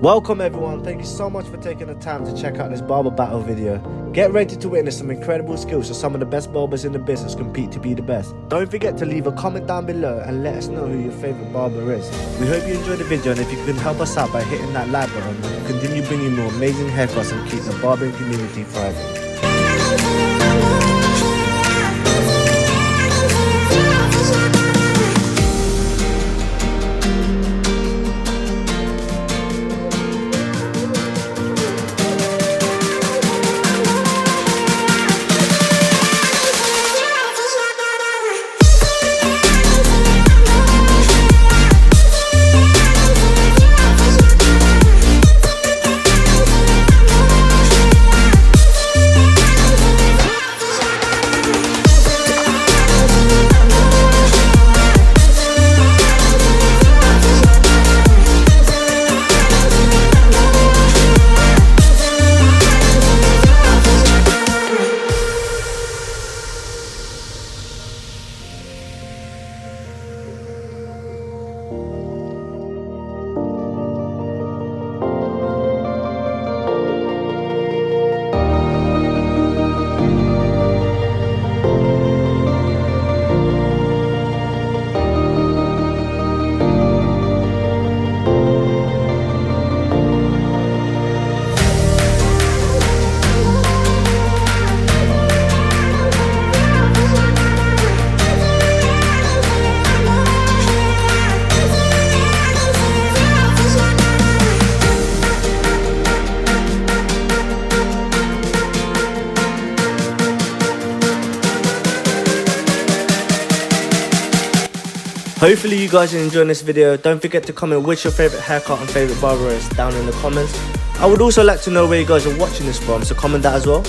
Welcome everyone, thank you so much for taking the time to check out this barber battle video. Get ready to witness some incredible skills so some of the best barbers in the business compete to be the best. Don't forget to leave a comment down below and let us know who your favorite barber is. We hope you enjoyed the video, and if you can help us out by hitting that like button, we'll continue bringing more amazing haircuts and keep the barbering community thriving. Hopefully you guys are enjoying this video. Don't forget to comment which your favorite haircut and favorite barber is down in the comments. I would also like to know where you guys are watching this from, so comment that as well.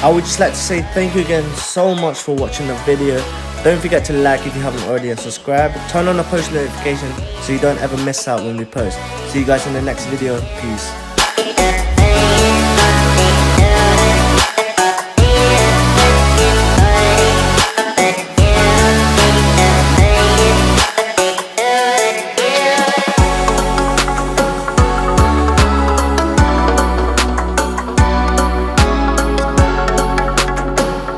I would just like to say thank you again so much for watching the video. Don't forget to like if you haven't already and subscribe. Turn on the post notification so you don't ever miss out when we post. See you guys in the next video. Peace.